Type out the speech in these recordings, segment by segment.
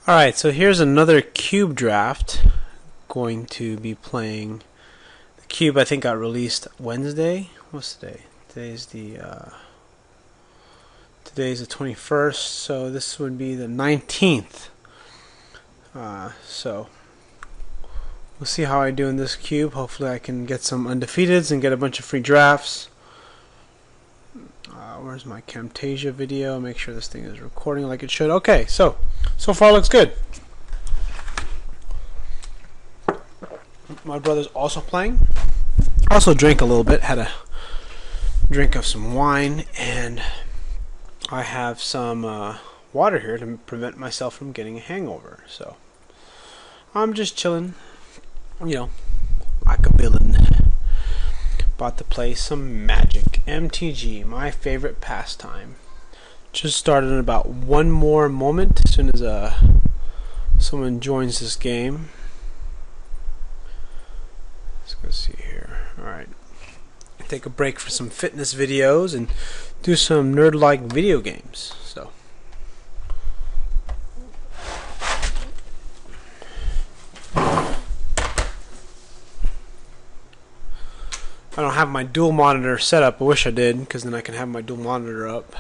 Alright, so here's another cube draft. Going to be playing the cube. I think got released Wednesday. What's today? Today's the 21st, so this would be the 19th. So we'll see how I do in this cube. Hopefully I can get some undefeateds and get a bunch of free drafts. Where's my Camtasia video? Make sure this thing is recording like it should. Okay, so far looks good. My brother's also playing. Also drank a little bit. Had a drink of some wine, and I have some water here to prevent myself from getting a hangover. So I'm just chilling, like a villain. About to play some Magic MTG, my favorite pastime. Just started in about one more moment as soon as someone joins this game. Let's go see here. Alright. Take a break for some fitness videos and do some nerd-like video games. So I don't have my dual monitor set up. I wish I did, because then I can have my dual monitor up.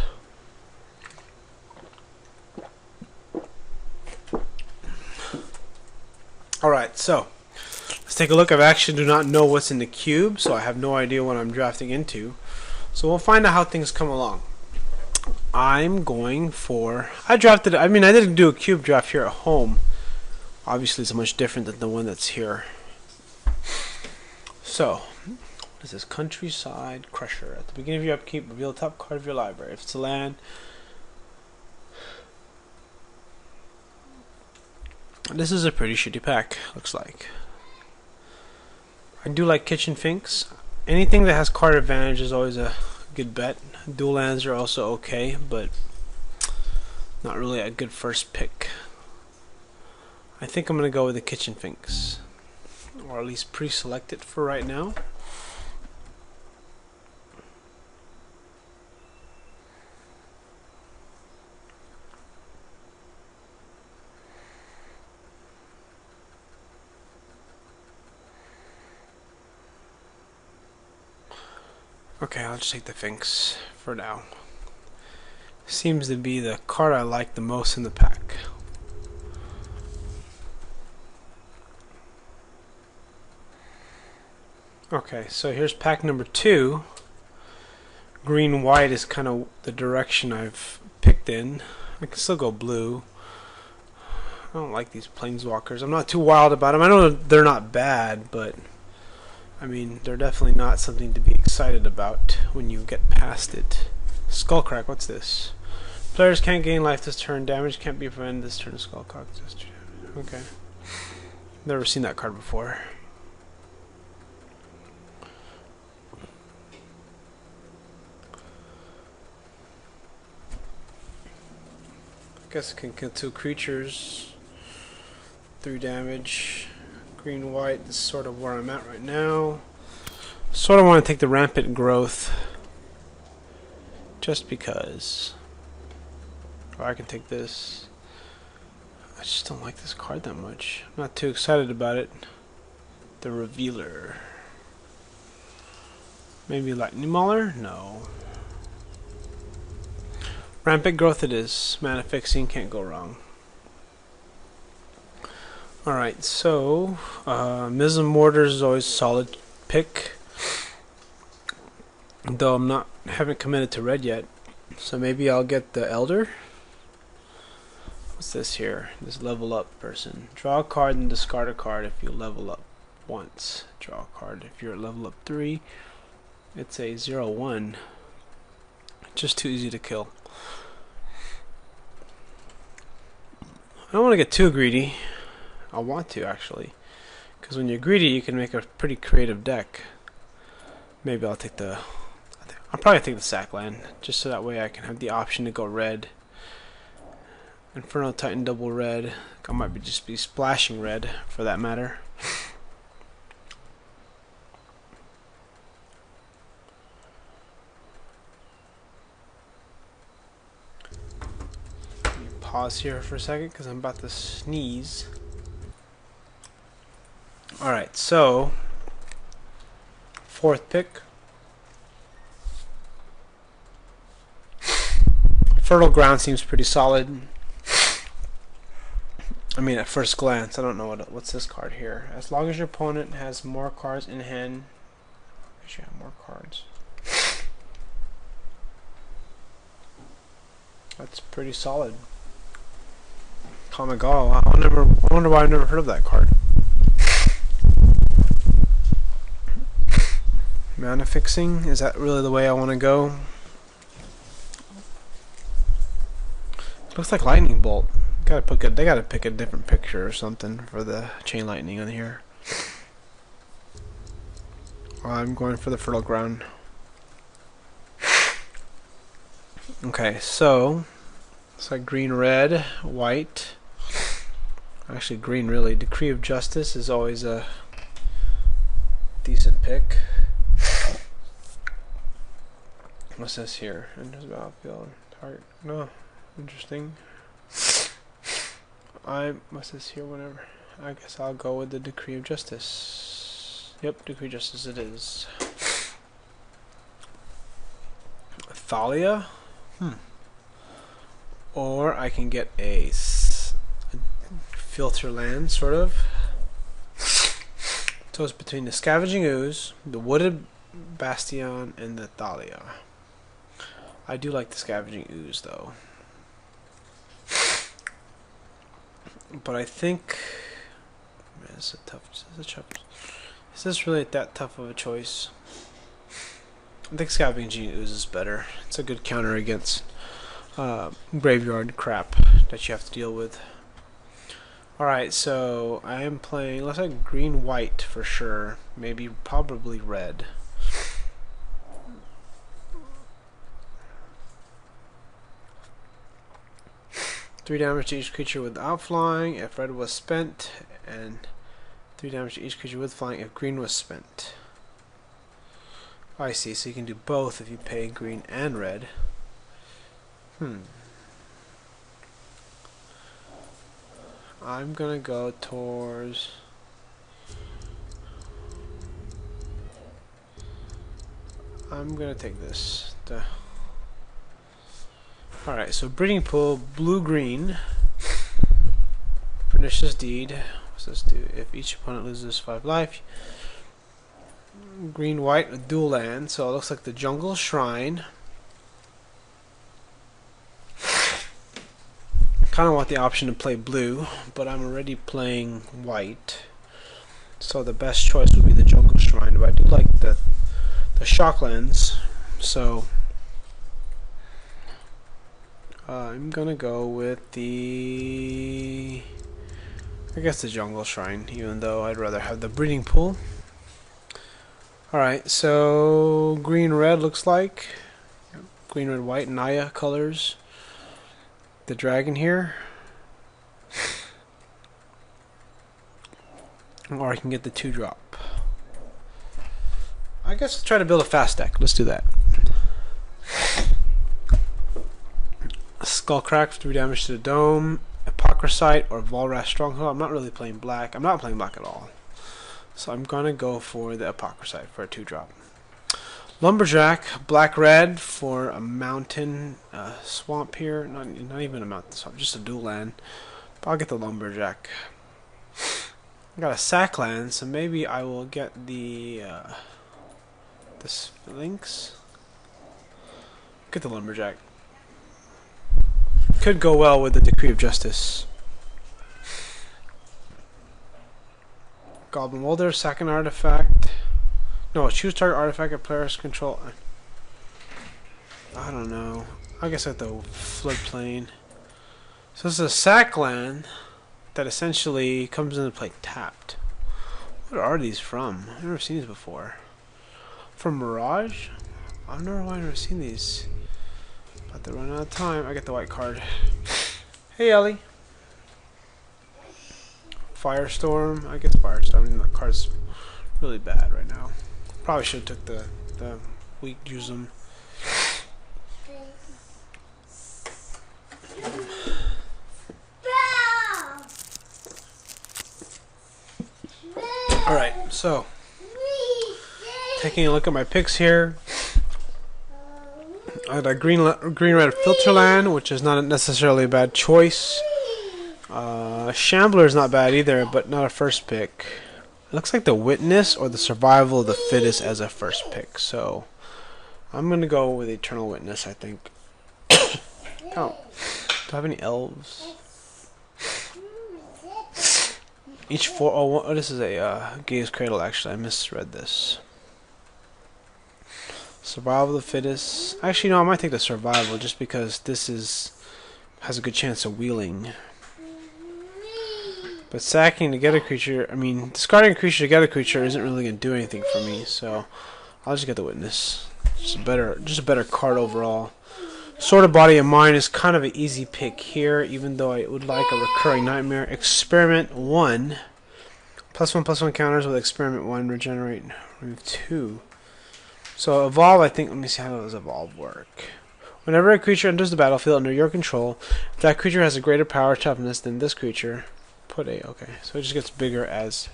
Alright, so let's take a look. I actually do not know what's in the cube, so I have no idea what I'm drafting into. So we'll find out how things come along. I'm going for... I didn't do a cube draft here at home. Obviously it's much different than the one that's here. So this is Countryside Crusher. At the beginning of your upkeep, reveal the top card of your library. If it's a land, this is a pretty shitty pack, looks like. I do like Kitchen Finks. Anything that has card advantage is always a good bet. Dual lands are also okay, but not really a good first pick. I think I'm going to go with the Kitchen Finks, or at least pre-select it for right now. Okay, I'll just take the Finks for now. Seems to be the card I like the most in the pack. Okay, so here's pack number 2. Green-white is kind of the direction I've picked in. I can still go blue. I don't like these planeswalkers. I'm not too wild about them. I know they're not bad, but I mean, they're definitely not something to be excited about when you get past it. Skullcrack, what's this? Players can't gain life this turn. Damage can't be prevented this turn. Skullcrack. Okay. Never seen that card before. I guess it can kill 2 creatures. 3 damage. Green white is sort of where I'm at right now. Sort of want to take the Rampant Growth just because. Or I can take this. I just don't like this card that much. I'm not too excited about it. The Revealer. Maybe Lightning Mauler? No. Rampant Growth it is. Mana fixing, can't go wrong. Alright, so Mism Mortar is always a solid pick, though haven't committed to red yet. So maybe I'll get the Elder. What's this here? This level up person. Draw a card and discard a card if you level up once. Draw a card if you're at level up 3. It's a 0/1. Just too easy to kill. I don't want to get too greedy. I want to, actually, because when you're greedy you can make a pretty creative deck. Maybe I'll take I'll probably take the Sackland, just so that way I can have the option to go red. Inferno Titan double red. I might just be splashing red, for that matter. pause here for a second because I'm about to sneeze. Alright, so fourth pick. Fertile Ground seems pretty solid. I mean, at first glance, I don't know what's this card here. As long as your opponent has more cards in hand, you should have more cards. That's pretty solid. Kamigawa. I wonder why I've never heard of that card. Mana fixing, is that really the way I want to go? Looks like Lightning Bolt. They gotta pick a different picture or something for the Chain Lightning on here. I'm going for the Fertile Ground. Okay, so it's like green, red, white. Actually, green really. Decree of Justice is always a decent pick. What's this here? Enters battlefield. Target. No. Interesting. What's this here? Whatever. I guess I'll go with the Decree of Justice. Yep, Decree of Justice it is. Thalia? Or I can get a filter land, sort of. So it's between the Scavenging Ooze, the Wooded Bastion, and the Thalia. I do like the Scavenging Ooze, though. But I think... Man, this is a tough... Is this really that tough of a choice? I think Scavenging Ooze is better. It's a good counter against graveyard crap that you have to deal with. Alright, so I am playing... Looks like green-white for sure. Maybe, probably red. Three damage to each creature without flying if red was spent, and 3 damage to each creature with flying if green was spent. I see, so you can do both if you pay green and red. I'm gonna go towards... I'm gonna take this. Alright, so Breeding Pool, blue-green. Pernicious Deed. What's this do? If each opponent loses 5 life. Green-white, a dual land. So it looks like the Jungle Shrine. Kind of want the option to play blue, but I'm already playing white. So the best choice would be the Jungle Shrine. But I do like the Shocklands. So... I'm gonna go with the... I guess the Jungle Shrine, even though I'd rather have the Breeding Pool. Alright, so green-red looks like. Green-red-white, Naya colors. The dragon here. Or I can get the 2-drop. I guess let's try to build a fast deck. Let's do that. Skullcrack for 3 damage to the dome, Apocryphite or Volrath Stronghold. I'm not really playing black. I'm not playing black at all. So I'm gonna go for the Apocryphite for a 2-drop. Lumberjack, black-red for a mountain swamp here. Not even a mountain swamp, just a dual land. But I'll get the Lumberjack. I got a sack land, so maybe I will get the Sphinx. Get the Lumberjack. Could go well with the Decree of Justice. Goblin Molder, sack an artifact. No, choose target artifact at player's control. I don't know. I guess I have to floodplain. So this is a sack land that essentially comes into play tapped. What are these from? I've never seen these before. From Mirage? I've never seen these. About to run out of time. I get the white card. Hey Ellie. Firestorm. I guess Firestorm. I mean, the card's really bad right now. Probably should have took the weak use them. Alright, so taking a look at my picks here. I had a green red Filterland, which is not necessarily a bad choice. Shambler is not bad either, but not a first pick. It looks like the Witness or the Survival of the Fittest as a first pick, so I'm gonna go with Eternal Witness, I think. Oh, do I have any elves? Each four. Oh, this is a Gaze Cradle. Actually, I misread this. Survival of the Fittest. Actually, no, I might take the Survival just because this has a good chance of wheeling. But sacking to get a creature, I mean, discarding a creature to get a creature isn't really going to do anything for me, so I'll just get the Witness. Just a better card overall. Sword of Body of Mind is kind of an easy pick here, even though I would like a Recurring Nightmare. Experiment 1. +1/+1 counters with Experiment 1. Regenerate. Remove 2. So Evolve, I think, let me see how does Evolve work. Whenever a creature enters the battlefield under your control, if that creature has a greater power toughness than this creature, put a, okay, so it just gets bigger as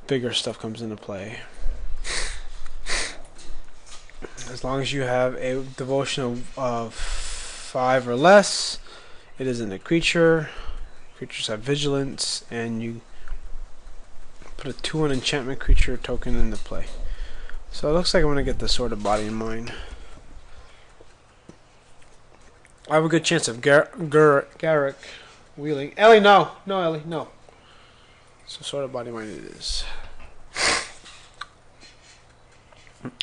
bigger stuff comes into play. As long as you have a devotion of 5 or less, it isn't a creature. Creatures have vigilance, and you put a 2/1 enchantment creature token into play. So it looks like I'm going to get the Sword of Body in mind. I have a good chance of Garruk wheeling. Ellie, no! No, Ellie, no. So Sword of Body in mind it is.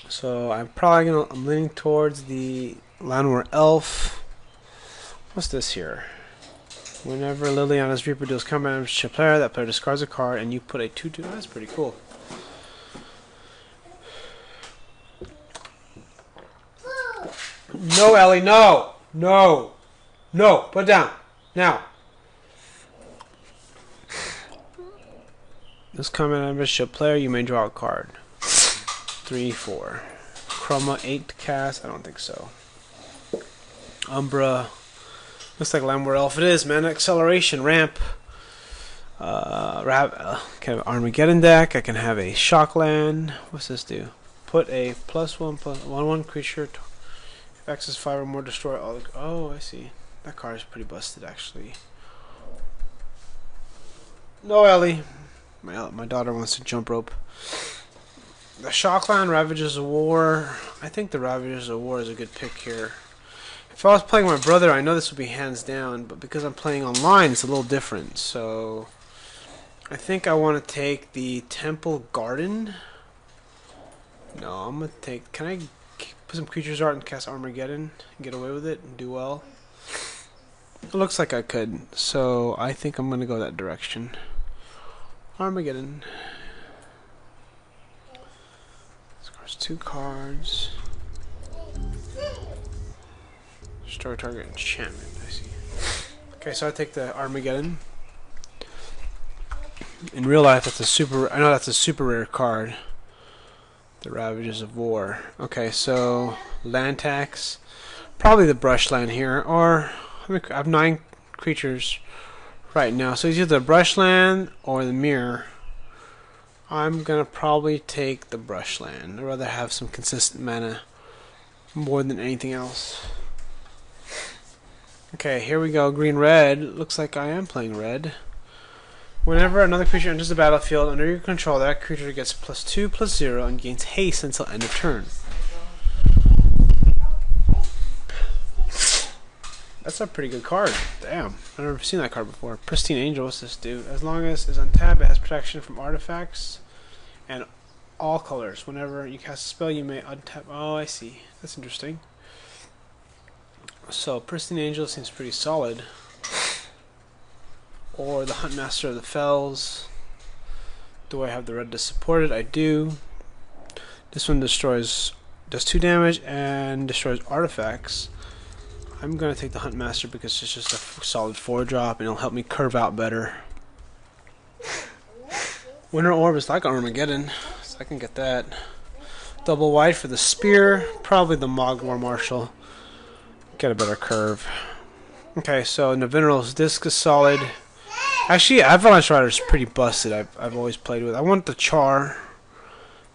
So I'm leaning towards the Llanowar Elf. What's this here? Whenever Liliana's Reaper deals combat damage to a player, that player discards a card and you put a 2/2. That's pretty cool. No, Ellie, no! No! No! Put it down! Now! This combat damage to a player, you may draw a card. 3, 4. Chroma 8 to cast? I don't think so. Umbra. Looks like Llanowar Elf. It is, man. Acceleration, ramp. Can have Armageddon deck. I can have a Shockland. What's this do? Put a +1/+1 creature. If X is 5 or more, destroy all the. Oh, I see. That card is pretty busted, actually. No, Ellie. My daughter wants to jump rope. The Shockland, Ravages of War. I think the Ravages of War is a good pick here. If I was playing with my brother, I know this would be hands down, but because I'm playing online, it's a little different. So I think I want to take the Temple Garden. No, I'm going to take... Can I put some creatures art and cast Armageddon and get away with it and do well? It looks like I could, so I think I'm going to go that direction. Armageddon. Scores 2 cards. Destroy target enchantment, I see. Okay, so I take the Armageddon. In real life, that's a super... I know that's a super rare card. The Ravages of War. Okay, so land tax. Probably the Brushland here, or I have 9 creatures right now. So it's either the Brushland or the Mirror. I'm gonna probably take the Brushland. I'd rather have some consistent mana more than anything else. Okay, here we go. Green red. Looks like I am playing red. Whenever another creature enters the battlefield under your control, that creature gets +2/+0 and gains haste until end of turn. That's a pretty good card. Damn, I've never seen that card before. Pristine Angel, what's this do? As long as it's untapped, it has protection from artifacts and all colors. Whenever you cast a spell, you may untap. Oh, I see. That's interesting. So, Pristine Angel seems pretty solid. Or the Huntmaster of the Fells. Do I have the red to support it? I do. This one does 2 damage and destroys artifacts. I'm going to take the Huntmaster because it's just a solid 4-drop and it'll help me curve out better. Winter Orb is like Armageddon, so I can get that. Double white for the Spear. Probably the Mogwai Marshal. Get a better curve. Okay, so Navinaral's Disc is solid. Actually, Avalanche Rider's pretty busted. I've always played with. I want the Char,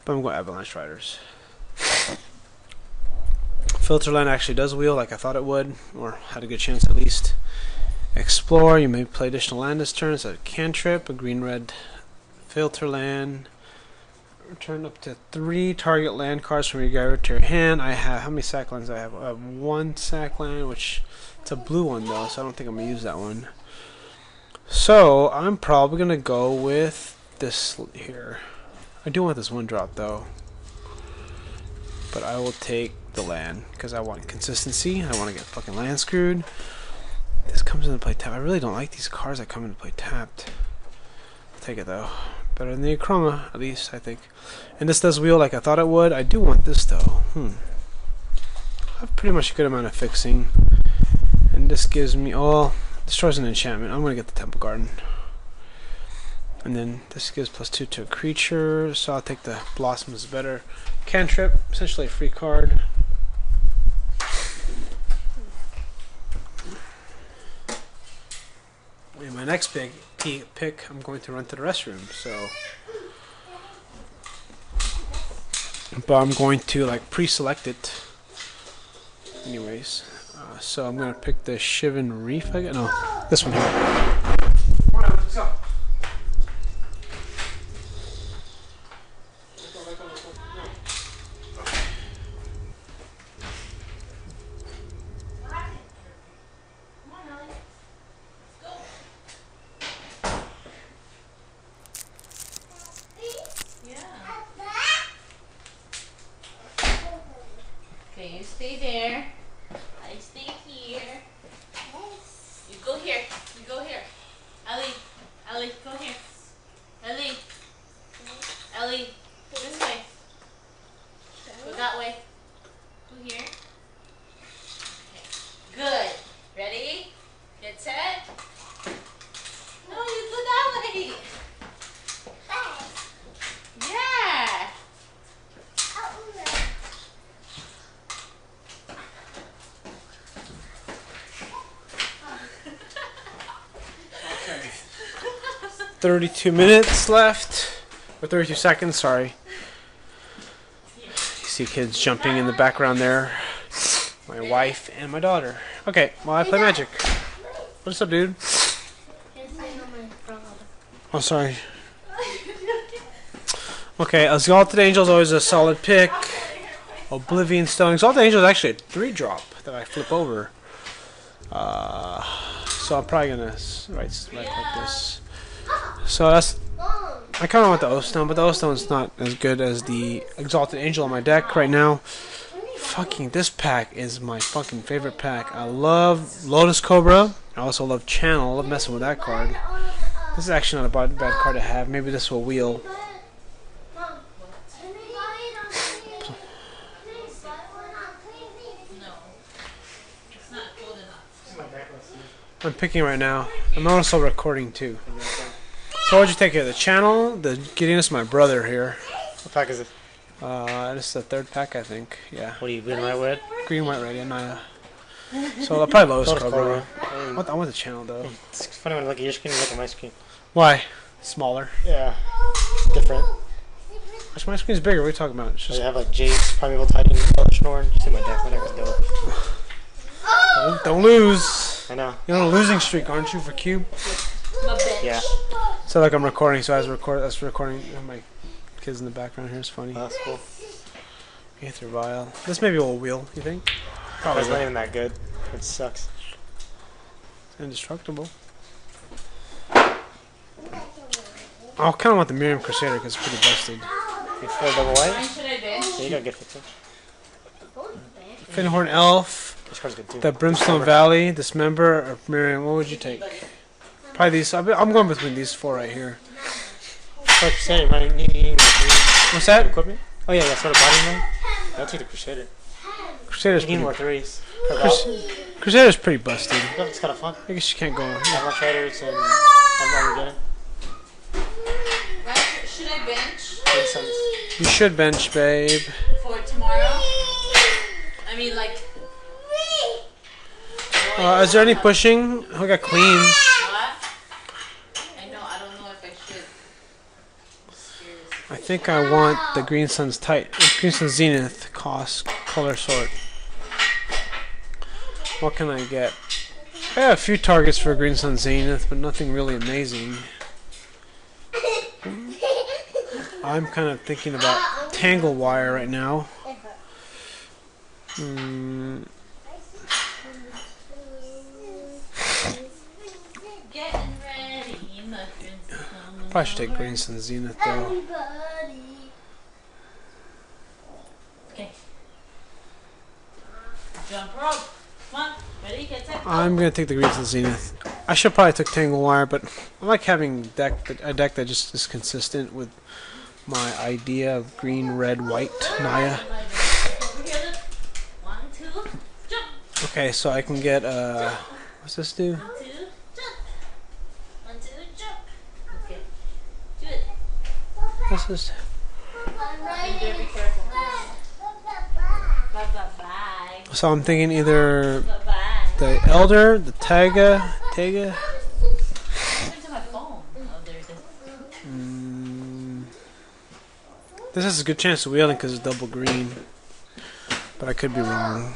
but I'm going Avalanche Riders. Filterland actually does wheel like I thought it would, or had a good chance at least. Explore, you may play additional land this turn. It's a cantrip, a green-red Filterland. Return up to 3 target land cards from your graveyard to your hand. I have, how many sack lands I have? I have 1 sack land, which it's a blue one though, so I don't think I'm going to use that one. So, I'm probably going to go with this here. I do want this 1-drop though. But I will take the land, because I want consistency. I want to get fucking land screwed. This comes into play tapped. I really don't like these cards that come into play tapped. I'll take it though. Better than the Chroma, at least, I think. And this does wheel like I thought it would. I do want this though. I have pretty much a good amount of fixing. And this gives me, oh, destroys an enchantment. I'm going to get the Temple Garden. And then this gives +2 to a creature, so I'll take the Blossom is better. Cantrip, essentially a free card. In my next pick, I'm going to run to the restroom, so. But I'm going to like pre-select it. Anyways, so I'm going to pick the Shivan Reef. No, this one here. Let's go. Okay, you stay there. I stay here. You go here. You go here. Ellie. Ellie, go here. Ellie. Ellie, this way. Go that way. Go here. Okay. Good. Ready? Get set. No, you go that way. Yeah. Okay. 32 minutes left. Or 32 seconds, sorry. You see kids jumping in the background there. My wife and my daughter. Okay, well I play Magic. What's up, dude? Oh, sorry. Okay, Exalted Angel is always a solid pick. Oblivion Stone. Exalted Angel is actually a 3-drop that I flip over. So I'm probably gonna write like this. So that's. I kind of want the Oath Stone, but the Oath Stone's not as good as the Exalted Angel on my deck right now. Fucking this pack is my fucking favorite pack. I love Lotus Cobra. I also love Channel. I love messing with that card. This is actually not a bad card to have. Maybe this will wheel. I'm picking right now. I'm also recording too. So what'd you take here? The Channel, the Gideonus, my brother here. What pack is it? This is the 3rd pack, I think. Yeah. What are you green, white, red? Green, white, red, Naya. So I'll probably Lotus Lotus Cobra. Cobra. I want the Channel though. It's funny when I look at your screen and look at my screen. Why? Smaller. Yeah. Different. Actually, my screen's bigger. What are you talking about? It's just I have like Jace, Primeval Titan, Schnorn. You see my deck? My deck is dope. don't lose. I know. You're on a losing streak, aren't you, for Cube? My bitch. Yeah. So like I'm recording, so as that's recording. My kids in the background here is funny. Oh, that's cool. Aether Vial. This maybe will wheel. You think? Probably it's not even that good. It sucks. It's indestructible. I kind of want the Miriam Crusader because it's pretty busted. You 4 double white? When should I bench? Yeah, you gotta get fixed. Finhorn Elf. This card's good too. The Brimstone Valley. Dismember or Miriam. What would you take? Probably these. I'm going between these 4 right here. Crusader, man. You need What's that? equipment? Oh yeah, sort of body man. I'll take the Crusader. Crusader's You need pretty. more 3s. Crusader's pretty busted. It's kind of fun. I guess you can't go. Have more traders and I'm getting. Should I bench Makes sense. You should bench, babe. for tomorrow? I mean, like. Is there any pushing? I got queens. What? know. I don't know if I should. I think I want the Green Sun's Green Sun Zenith cost color sort. What can I get? I have a few targets for Green Sun Zenith, but nothing really amazing. I'm kind of thinking about Tangle Wire right now. Getting ready. Probably should take Green Sun Zenith though. Okay. Jump rope. Come on. Ready? Get set. I'm gonna take the Green Sun Zenith. I should probably take Tangle Wire, but I like having a deck that just is consistent with my idea of green, red, white Naya. Over here, look. 1, 2, jump. Okay, so I can get what's this do? 1, 2, jump. 1, 2, jump. Okay. Do it. What's this? Be careful. Bye bye bye. So I'm thinking either Bye bye. the Elder, the Taiga. What happened to my phone? Oh, there's it. This has a good chance of wheeling because it's double green, but I could be wrong.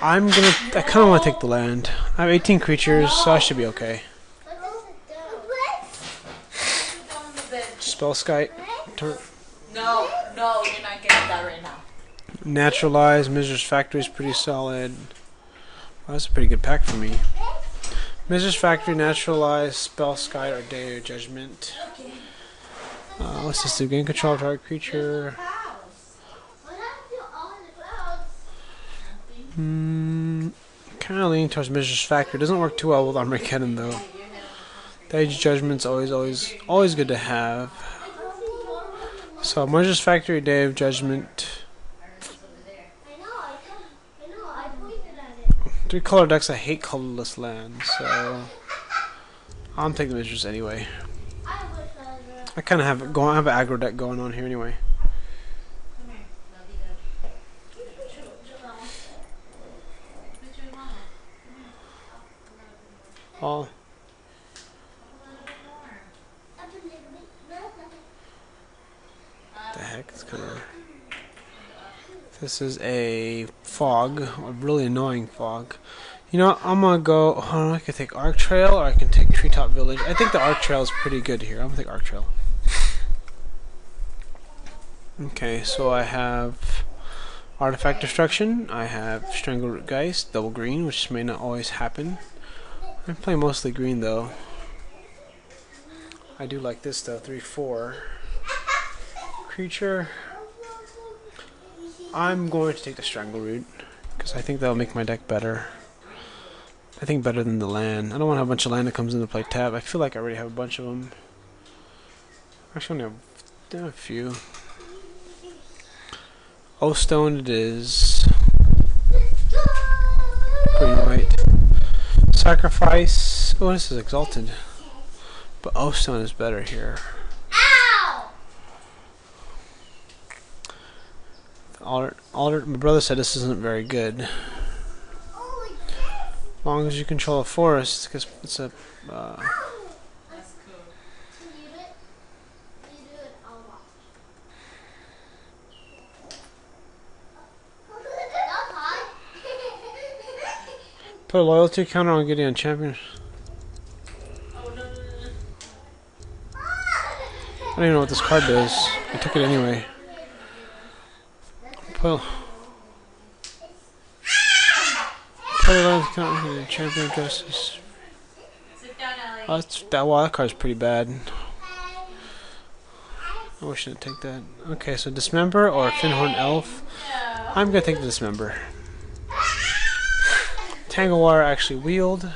I kind of want to take the land. I have 18 creatures, so I should be okay. Spell Skite. No, you're not getting that right now. Naturalize. Miser's Factory is pretty solid. Well, that's a pretty good pack for me. Miser's Factory, Naturalize, Spell Skite, or Day of Judgment. What's this do? Gain control of target creature. Kind of leaning towards Miser's Factory. Doesn't work too well with Armageddon though. Day of Judgment's always good to have. So Miser's Factory, Day of Judgment. 3 color decks. I hate colorless lands, so I'm taking the Miser's anyway. I kind of have an aggro deck going on here anyway. All. The heck? It's kind of. This is a fog, a really annoying fog. You know, I'm gonna go. Oh, I can take Arc Trail or I can take Treetop Village. I think the Arc Trail is pretty good here. I'm gonna take Arc Trail. Okay, so I have Artifact Destruction. I have Strangleroot Geist, double green, which may not always happen. I play mostly green though. I do like this though. 3/4 creature. I'm going to take the Strangleroot because I think that'll make my deck better. I think better than the land. I don't want to have a bunch of land that comes into play tab. I feel like I already have a bunch of them. Actually, I only have a few. O Stone it is. Green white. Sacrifice. Oh, this is Exalted. But O Stone is better here. Alder, my brother said this isn't very good. As long as you control a forest, because it's a. That's cool. Put a loyalty counter on Gideon Champion. Oh, no. I don't even know what this card does. I took it anyway. Put a loyalty counter on Gideon Champion Justice. Sit down, Ellie. Oh, wow, that card's pretty bad. I wish I didn't take that. Okay, so Dismember or Finhorn Elf. No. I'm gonna take the Dismember. Tangle Wire actually wheeled.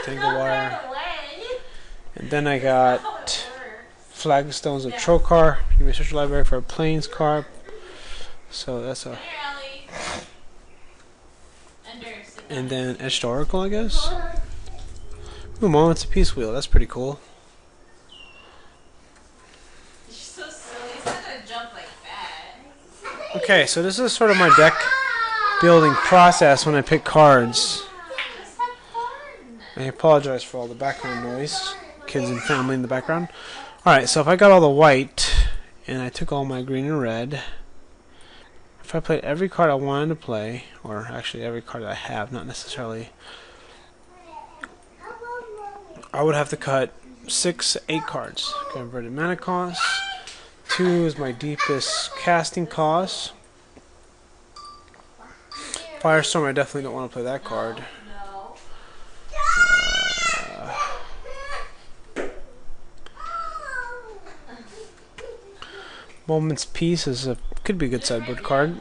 Tangle Wire. And then I got Flagstones of Trokar. You may search your library for a Plains card. So that's a. And then Etched Oracle, I guess. Ooh, Moments of Peace wheel. That's pretty cool. You're so silly. It's not gonna jump like that. Okay, so this is sort of my deck building process when I pick cards. Just have fun. I apologize for all the background noise. Kids and family in the background. Alright, so if I got all the white, and I took all my green and red, if I played every card I wanted to play, or actually every card that I have, not necessarily, I would have to cut 6, 8 cards. Converted mana cost. 2 is my deepest casting cost. Firestorm, I definitely don't want to play that card. Moment's Peace could be a good sideboard card.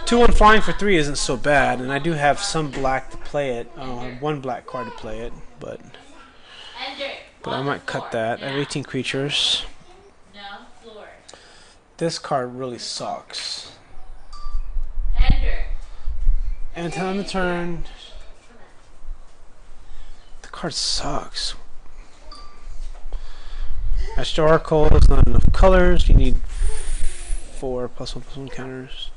2-1 flying for 3 isn't so bad, and I do have some black to play it. I have 1 black card to play it, but I might cut that. I have 18 creatures. This card really sucks. And on the turn, the card sucks. Astral Oracle is not enough colors. You need 4 +1/+1 counters.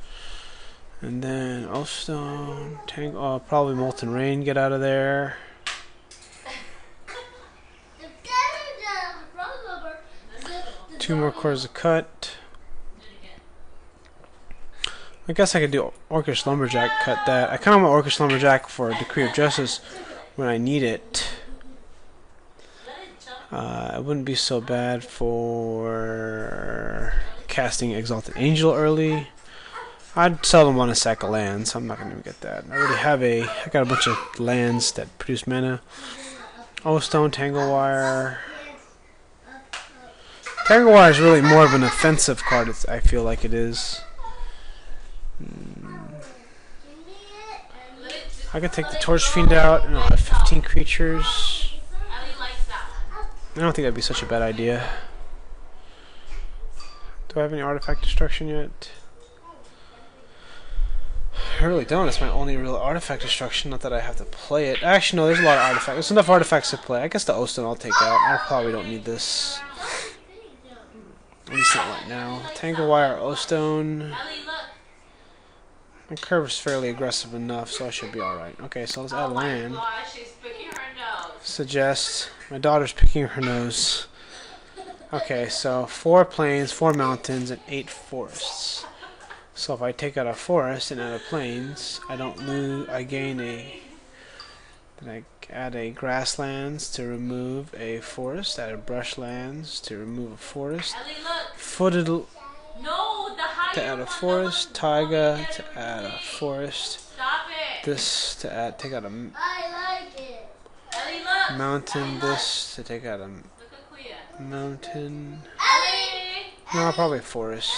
And then Oathstone, probably Molten Rain, get out of there. Two more cards to cut. I guess I could do Orcish Lumberjack, cut that. I kind of want Orcish Lumberjack for Decree of Justice when I need it. It wouldn't be so bad for casting Exalted Angel early. I'd seldom want a sack of lands, so I'm not going to get that. I already have I got a bunch of lands that produce mana. Oathstone, Tanglewire. Tanglewire is really more of an offensive card, I feel like it is. I could take the Torch Fiend out and I'll have 15 creatures. I don't think that'd be such a bad idea. Do I have any artifact destruction yet? I really don't. It's my only real artifact destruction. Not that I have to play it. Actually, no, there's a lot of artifacts. There's enough artifacts to play. I guess the Oathstone I'll take out. I probably don't need this. At least not right now. Tanglewire, Oathstone. My curve is fairly aggressive enough, so I should be alright. Okay, so let's add land. Suggest. My daughter's picking her nose. Okay, so 4 plains, 4 mountains, and 8 forests. So if I take out a forest and add a plains, I don't lose. I gain a. Then I add a grasslands to remove a forest. Add a brushlands to remove a forest. Footed to add a forest. Taiga to add a forest. This to add. Take out a mountain. This to take out a mountain. No, probably a forest.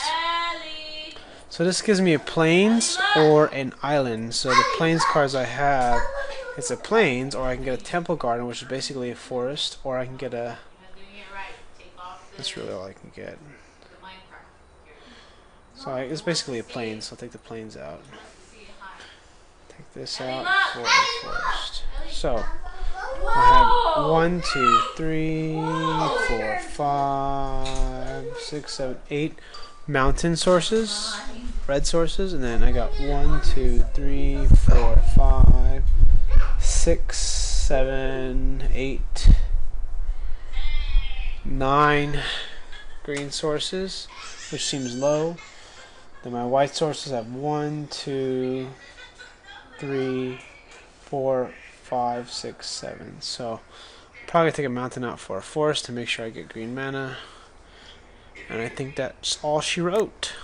So this gives me a plains or an island. So the plains cards I have, it's a plains, or I can get a temple garden, which is basically a forest, or I can get a. That's really all I can get. So it's basically a plains. So I'll take the plains out. Take this out for a forest. So I have 1, 2, 3, 4, 5, 6, 7, 8 mountain sources, red sources, and then I got 1, 2, 3, 4, 5, 6, 7, 8, 9 green sources, which seems low. Then my white sources have 1, 2, 3, 4, 5, 6, 7. So probably take a mountain out for a forest to make sure I get green mana. And I think that's all she wrote.